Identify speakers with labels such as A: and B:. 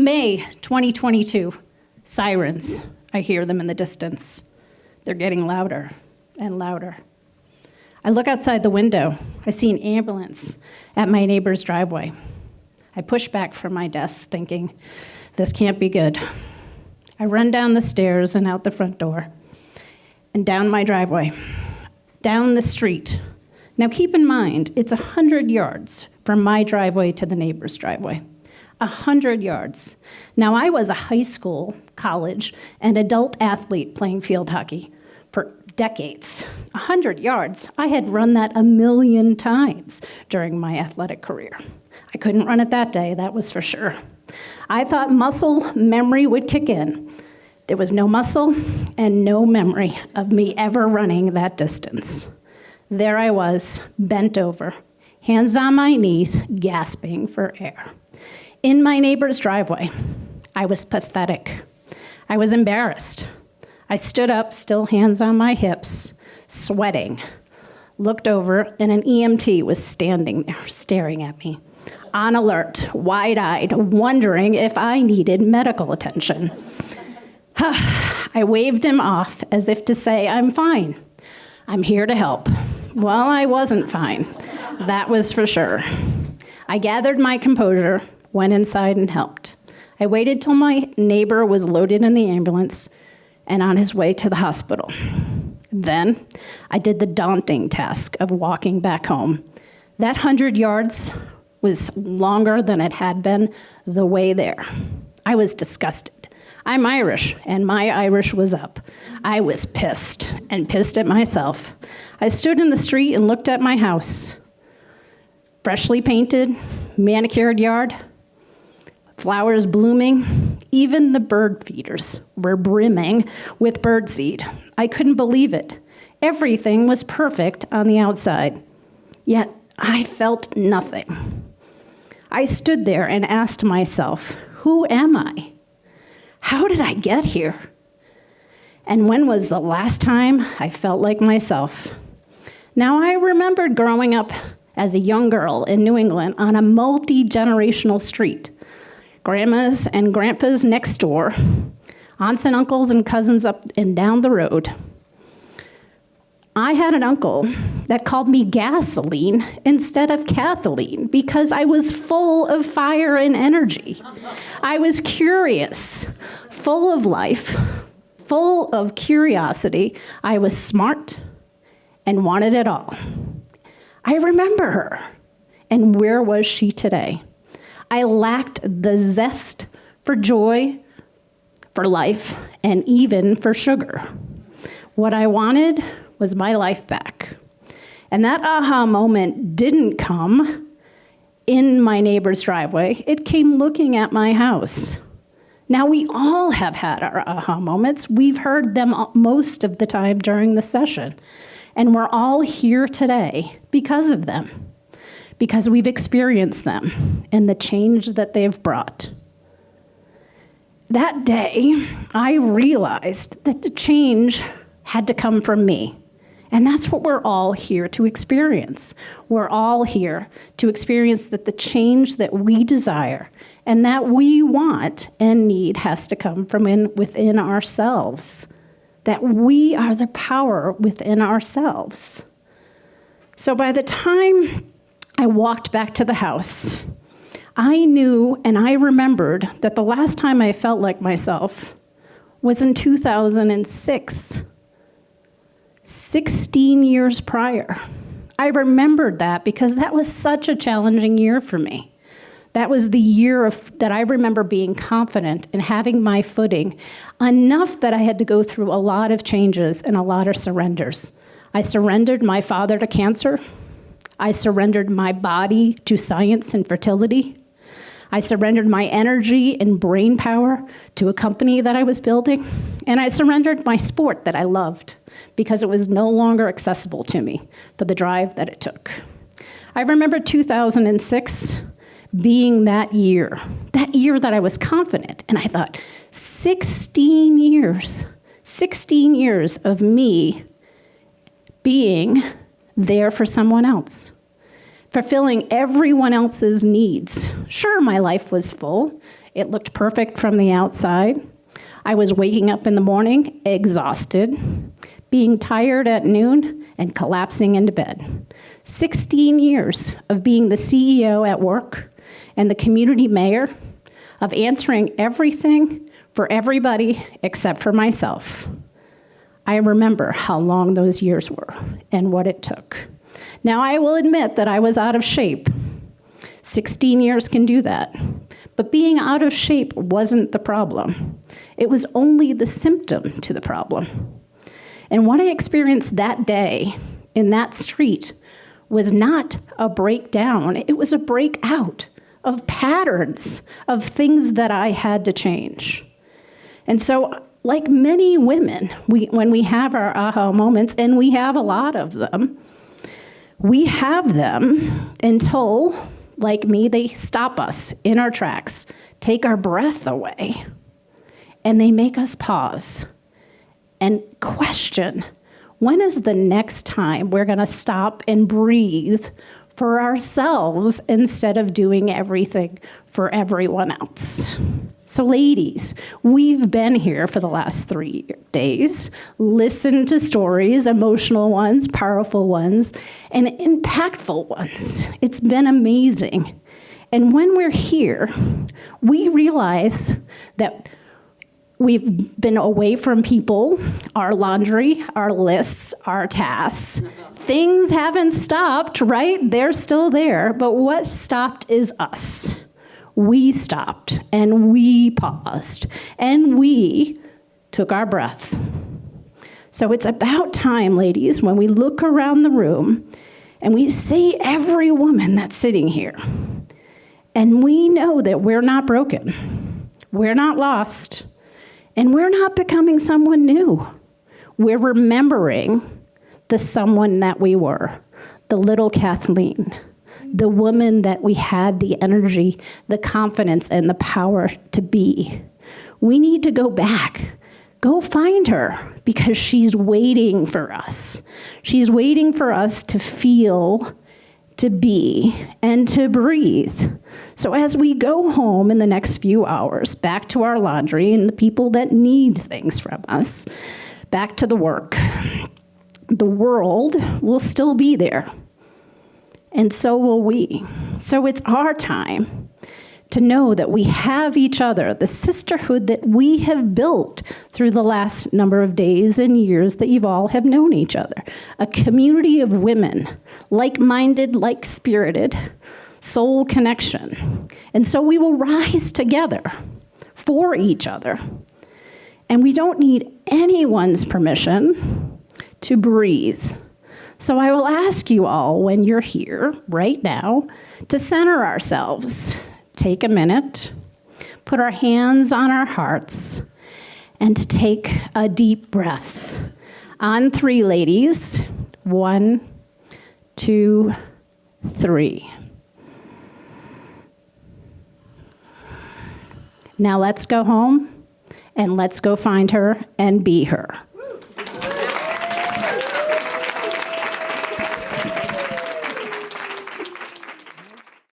A: May 2022, sirens. I hear them in the distance. They're getting louder and louder. I look outside the window. I see an ambulance at my neighbor's driveway. I push back from my desk, thinking, this can't be good. I run down the stairs and out the front door, and down my driveway, down the street. Now keep in mind, it's 100 yards from my driveway to the neighbor's driveway. 100 yards. Now, I was a high school, college, and adult athlete playing field hockey for decades. 100 yards. I had run that 1,000,000 times during my athletic career. I couldn't run it that day, that was for sure. I thought muscle memory would kick in. There was no muscle and no memory of me ever running that distance. There I was, bent over, hands on my knees, gasping for air. In my neighbor's driveway, I was pathetic. I was embarrassed. I stood up, still hands on my hips, sweating, looked over, and an EMT was standing there, staring at me, on alert, wide-eyed, wondering if I needed medical attention. I waved him off as if to say, I'm fine. I'm here to help. Well, I wasn't fine. That was for sure. I gathered my composure, went inside and helped. I waited till my neighbor was loaded in the ambulance and on his way to the hospital. Then I did the daunting task of walking back home. That 100 yards was longer than it had been the way there. I was disgusted. I'm Irish, and my Irish was up. I was pissed, and pissed at myself. I stood in the street and looked at my house. Freshly painted, manicured yard, flowers blooming, even the bird feeders were brimming with birdseed. I couldn't believe it. Everything was perfect on the outside, yet I felt nothing. I stood there and asked myself, who am I? How did I get here? And when was the last time I felt like myself? Now, I remembered growing up as a young girl in New England on a multi-generational street. Grandmas and grandpas next door, aunts and uncles and cousins up and down the road. I had an uncle that called me gasoline instead of Kathleen because I was full of fire and energy. I was curious, full of life, full of curiosity. I was smart and wanted it all. I remember her. And where was she today? I lacked the zest for joy, for life, and even for sugar. What I wanted was my life back. And that aha moment didn't come in my neighbor's driveway. It came looking at my house. Now, we all have had our aha moments. We've heard them most of the time during the session. And we're all here today because of them, because we've experienced them and the change that they've brought. That day, I realized that the change had to come from me. And that's what we're all here to experience. We're all here to experience that the change that we desire and that we want and need has to come from within ourselves. That we are the power within ourselves. So by the time I walked back to the house, I knew and I remembered that the last time I felt like myself was in 2006. 16 years prior. I remembered that because that was such a challenging year for me. That was the year that I remember being confident and having my footing enough that I had to go through a lot of changes and a lot of surrenders. I surrendered my father to cancer. I surrendered my body to science and fertility. I surrendered my energy and brain power to a company that I was building. And I surrendered my sport that I loved because it was no longer accessible to me for the drive that it took. I remember 2006 being that year that I was confident. And I thought, 16 years of me being there for someone else, fulfilling everyone else's needs. Sure, my life was full. It looked perfect from the outside. I was waking up in the morning exhausted, being tired at noon, and collapsing into bed. 16 years of being the CEO at work and the community mayor, of answering everything for everybody except for myself. I remember how long those years were and what it took. Now, I will admit that I was out of shape. 16 years can do that. But being out of shape wasn't the problem. It was only the symptom to the problem. And what I experienced that day in that street was not a breakdown. It was a breakout of patterns of things that I had to change. And so, like many women, when we have our aha moments, and we have a lot of them, we have them until, like me, they stop us in our tracks, take our breath away, and they make us pause and question, when is the next time we're going to stop and breathe for ourselves instead of doing everything for everyone else? So ladies, we've been here for the last 3 days, listened to stories, emotional ones, powerful ones, and impactful ones. It's been amazing. And when we're here, we realize that we've been away from people, our laundry, our lists, our tasks. Things haven't stopped, right? They're still there, but what stopped is us. We stopped, and we paused, and we took our breath. So it's about time, ladies, when we look around the room and we see every woman that's sitting here, and we know that we're not broken, we're not lost, and we're not becoming someone new. We're remembering the someone that we were, the little Kathleen, the woman that we had the energy, the confidence, and the power to be. We need to go back. Go find her, because she's waiting for us. She's waiting for us to feel, to be, and to breathe. So as we go home in the next few hours, back to our laundry and the people that need things from us, back to the work, the world will still be there. And so will we. So it's our time to know that we have each other, the sisterhood that we have built through the last number of days and years that you've all have known each other. A community of women, like-minded, like-spirited, soul connection. And so we will rise together for each other. And we don't need anyone's permission to breathe. So I will ask you all, when you're here right now, to center ourselves. Take a minute, put our hands on our hearts, and to take a deep breath. On 3, ladies. 1, 2, 3. Now let's go home, and let's go find her and be her.